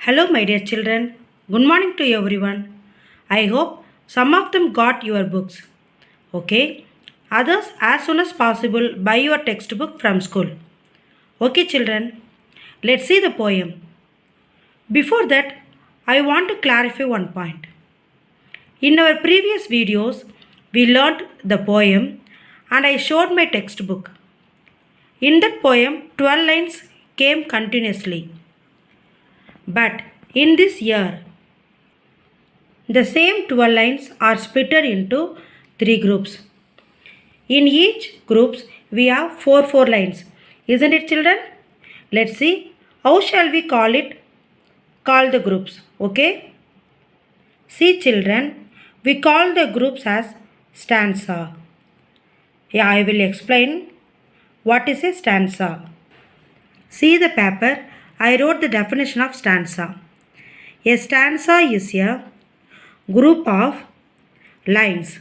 Hello, my dear children. Good morning to everyone. I hope some of them got your books. Okay. Others as soon as possible buy your textbook from school. Okay, children. Let's see the poem. Before that, I want to clarify one point. In our previous videos, we learnt the poem and I showed my textbook. In that poem, 12 lines came continuously. But in this year, the same 12 lines are split into 3 groups. In each groups, we have 4 lines. Isn't it, children? Let's see. How shall we call it? Call the groups. Okay? See, children, we call the groups as stanza. Yeah, I will explain what is a stanza. See the paper. I wrote the definition of stanza. A stanza is a group of lines.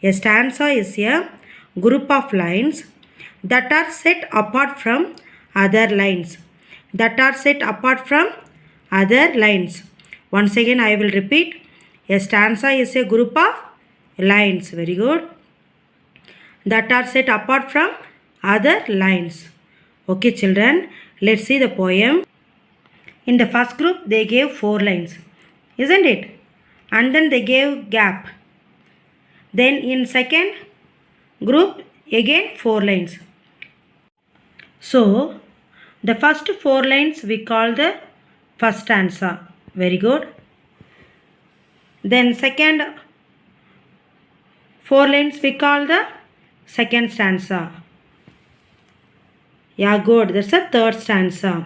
A stanza is a group of lines that are set apart from other lines. That are set apart from other lines. Once again I will repeat. A stanza is a group of lines. Very good. That are set apart from other lines. Okay, children. Let's see the poem. In the first group they gave 4 lines. Isn't it? And then they gave gap. Then in second group again 4 lines. So the first 4 lines we call the first stanza. Very good. Then second 4 lines we call the second stanza. Yeah, good. That's the third stanza.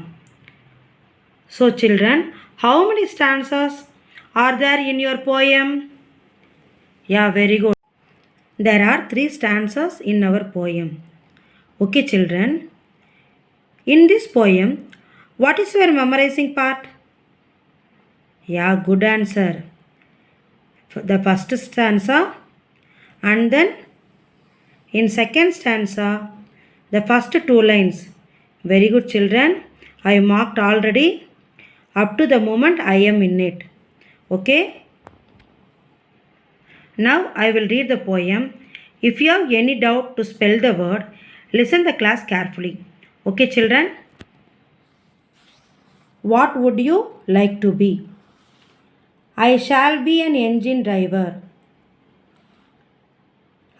So children, how many stanzas are there in your poem? Yeah, very good. There are 3 stanzas in our poem. Okay, children. In this poem, what is your memorizing part? Yeah, good answer. The first stanza and then in second stanza, the first 2 lines. Very good, children. I marked already up to the moment I am in it. Okay. Now I will read the poem. If you have any doubt to spell the word, listen the class carefully. Okay, children. What would you like to be? I shall be an engine driver.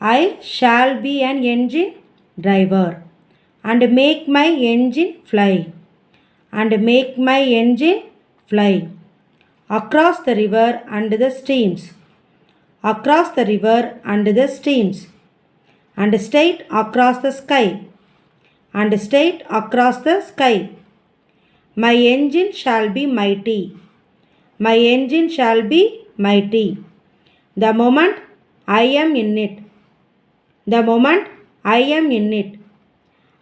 I shall be an engine driver and make my engine fly. And make my engine fly across the river and the streams. Across the river and the streams. And straight across the sky. And straight across the sky. My engine shall be mighty. My engine shall be mighty. The moment I am in it. The moment I am in it.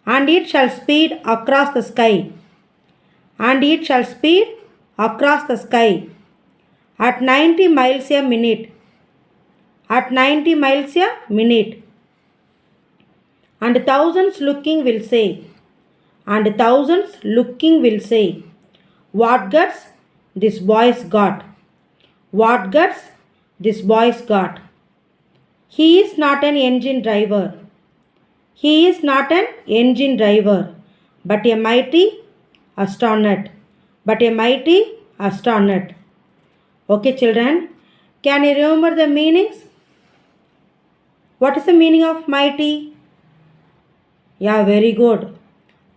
And it shall speed across the sky. And it shall speed across the sky at 90 miles a minute. At 90 miles a minute. And thousands looking will say. And thousands looking will say, what guts this boy's got. What guts this boy's got. He is not an engine driver. He is not an engine driver, but a mighty astronaut. But a mighty astronaut. Okay, children. Can you remember the meanings? What is the meaning of mighty? Yeah, very good.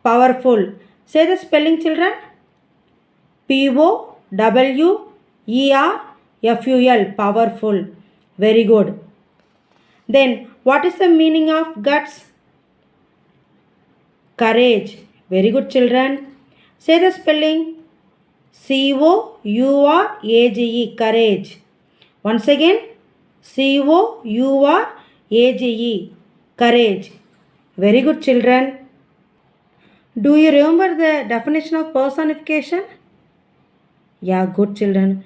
Powerful. Say the spelling, children. Powerful. Powerful. Very good. Then, what is the meaning of guts? Courage. Very good, children. Say the spelling. Courage. Courage. Once again. Courage. Courage. Very good, children. Do you remember the definition of personification? Yeah, good, children.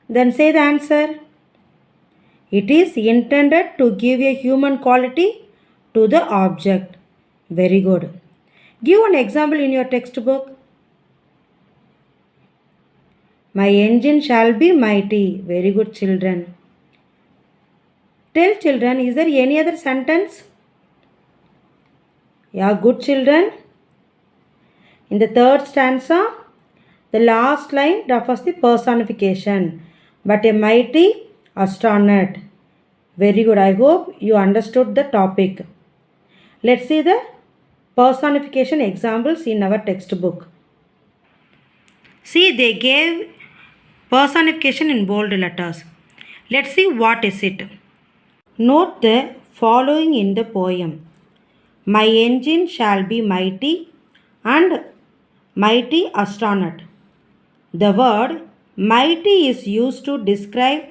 Then say the answer. It is intended to give a human quality to the object. Very good. Give an example in your textbook. My engine shall be mighty. Very good, children. Tell children, is there any other sentence? Yeah, good children. In the third stanza, the last line refers the personification, but a mighty astronaut. Very good. I hope you understood the topic. Let's see the personification examples in our textbook. See, they gave personification in bold letters. Let's see what is it. Note the following in the poem. My engine shall be mighty and mighty astronaut. The word mighty is used to describe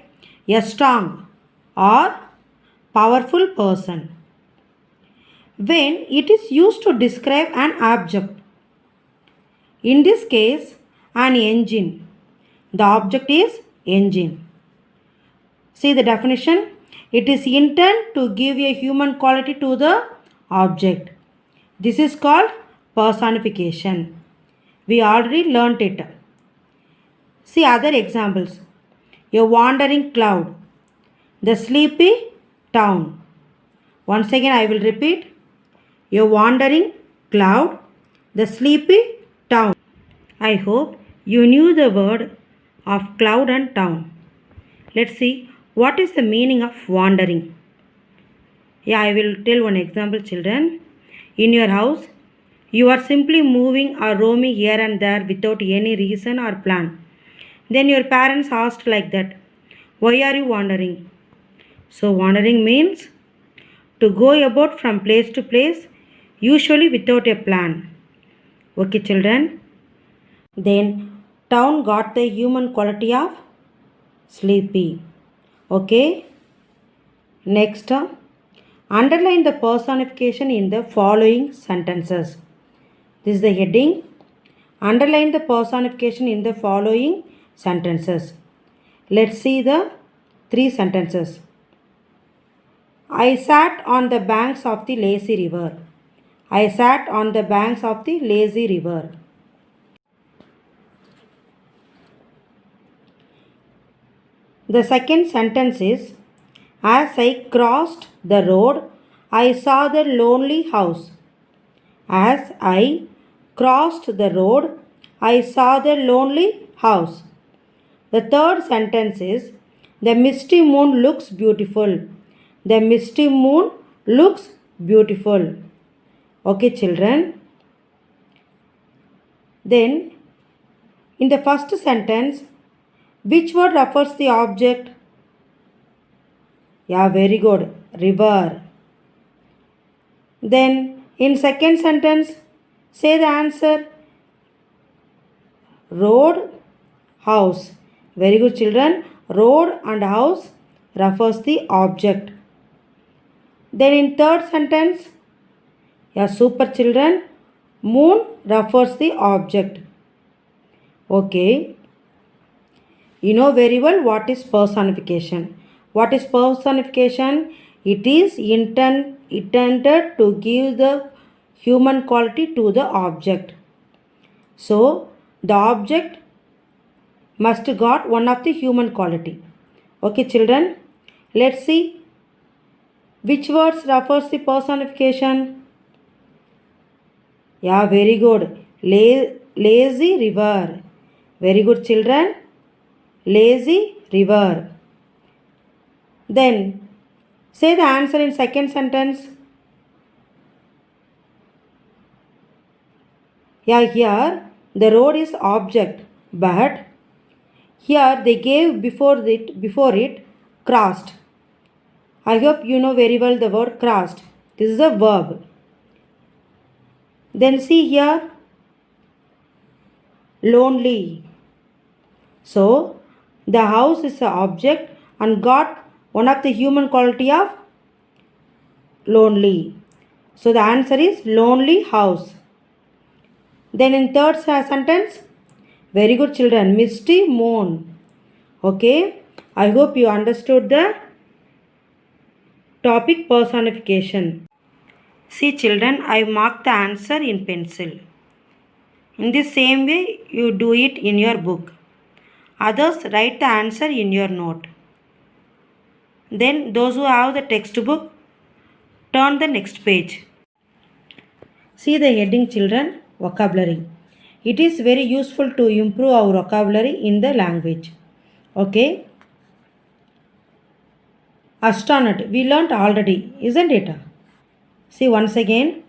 a strong or powerful person. When it is used to describe an object, in this case, an engine. The object is engine. See the definition. It is intended to give a human quality to the object. This is called personification. We already learnt it. See other examples. A wandering cloud. The sleepy town. Once again I will repeat. A wandering cloud. The sleepy town. I hope you knew the word of cloud and town. Let's see what is the meaning of wandering. Yeah, I will tell one example, children. In your house, you are simply moving or roaming here and there without any reason or plan. Then your parents asked like that, why are you wandering? So wandering means to go about from place to place, usually without a plan. Okay, children. Then town got the human quality of sleepy. Okay. Next, underline the personification in the following sentences. This is the heading. Underline the personification in the following sentences. Let's see the 3 sentences. I sat on the banks of the lazy river. I sat on the banks of the lazy river. The second sentence is, as I crossed the road, I saw the lonely house. As I crossed the road, I saw the lonely house. The third sentence is, the misty moon looks beautiful. The misty moon looks beautiful. Okay, children. Then, in the first sentence, which word refers the object? Yeah, very good. River. Then, in second sentence, say the answer. Road, house. Very good, children. Road and house refers the object. Then in third sentence, yeah, super children, moon refers the object. Okay. You know very well what is personification. What is personification? It is intended to give the human quality to the object. So, the object must got one of the human quality. Okay, children. Let's see which words refers the personification. Yeah, very good. Lazy river. Very good, children. Lazy river. Then say the answer in second sentence. Yeah, here the road is object, but here they gave before it crossed. I hope you know very well the word crossed. This is a verb. Then see here, lonely. So the house is an object and got one of the human quality of lonely. So the answer is lonely house. Then in third sentence, very good children, misty moon. Okay, I hope you understood the topic personification. See children, I marked the answer in pencil. In the same way, you do it in your book. Others write the answer in your note. Then those who have the textbook, turn the next page. See the heading children, vocabulary. It is very useful to improve our vocabulary in the language. Okay. Astronaut, we learnt already, isn't it? See once again,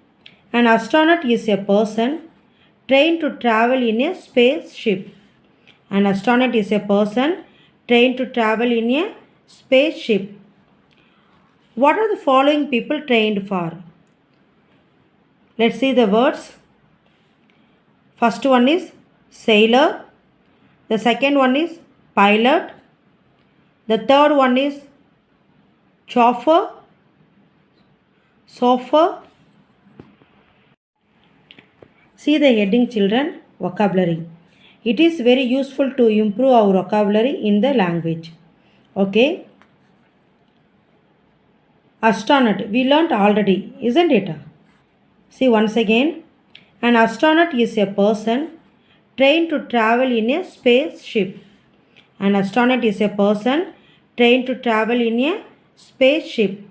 an astronaut is a person trained to travel in a spaceship. An astronaut is a person trained to travel in a spaceship. What are the following people trained for? Let's see the words. First one is sailor. The second one is pilot. The third one is chauffeur. See the heading children, vocabulary. It is very useful to improve our vocabulary in the language. Okay. Astronaut, we learnt already, isn't it? See once again, an astronaut is a person trained to travel in a spaceship. An astronaut is a person trained to travel in a spaceship.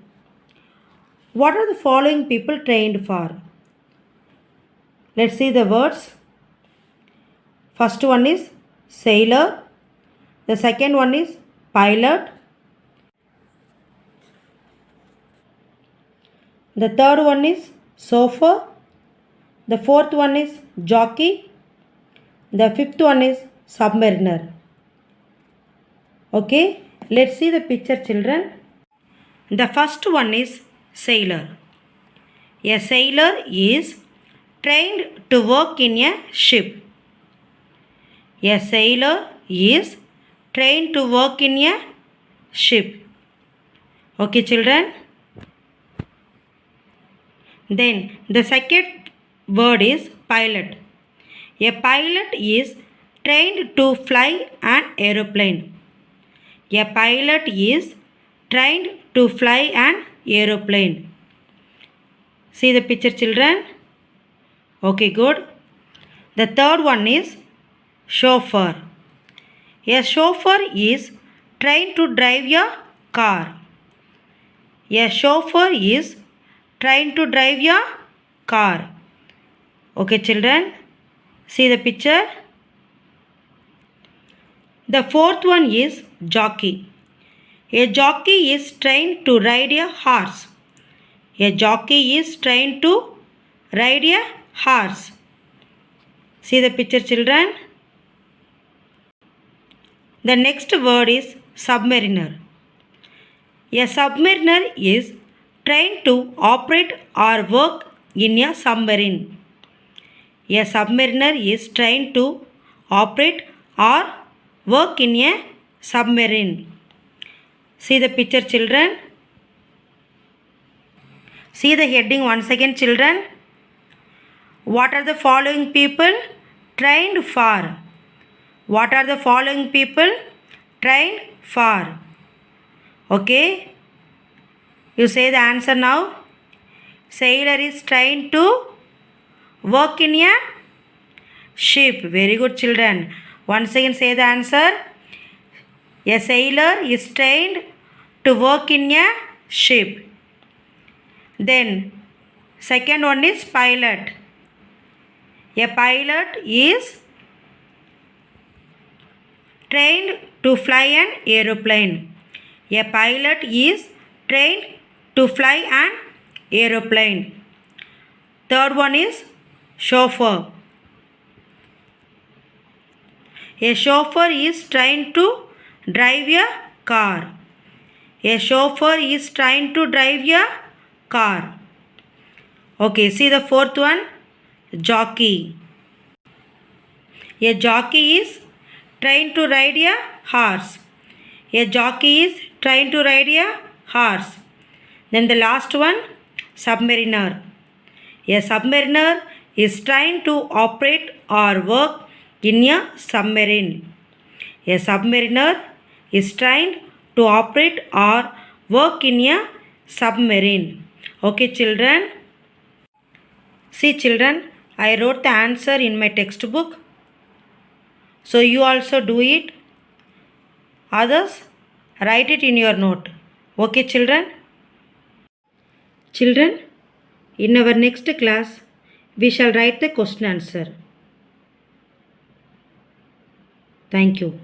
What are the following people trained for? Let's see the words. First one is sailor. The second one is pilot. The third one is chauffeur. The fourth one is jockey. The fifth one is submariner. Okay, let's see the picture children. The first one is sailor. A sailor is trained to work in a ship. A sailor is trained to work in a ship. Okay children. Then the second word is pilot. A pilot is trained to fly an aeroplane. A pilot is trained to fly an aeroplane. See the picture children. Okay, good. The third one is chauffeur. A chauffeur is trained to drive a car. A chauffeur is trained to drive a car. Okay children, see the picture. The fourth one is jockey. A jockey is trained to ride a horse. A jockey is trained to ride a horse. See the picture children. The next word is submariner. A submariner is trained to operate or work in a submarine. A submariner is trained to operate or work in a submarine. See the picture children. See the heading once again children. What are the following people trained for? What are the following people trained for? Okay. You say the answer now. Sailor is trained to work in a ship. Very good children. Once again say the answer. A sailor is trained to work in a ship. Then second one is pilot. A pilot is trained to fly an aeroplane. A pilot is trained to fly an aeroplane. Third one is chauffeur. A chauffeur is trained to drive a car. A chauffeur is trained to drive a car. Okay, see the fourth one, jockey. A jockey is trained to ride a horse. A jockey is trained to ride a horse. Then the last one, submariner. A submariner is trained to operate or work in a submarine. A submariner is trained to operate or work in a submarine. Okay children. See children, I wrote the answer in my textbook. So you also do it. Others, write it in your note. Okay, children? Children, in our next class, we shall write the question answer. Thank you.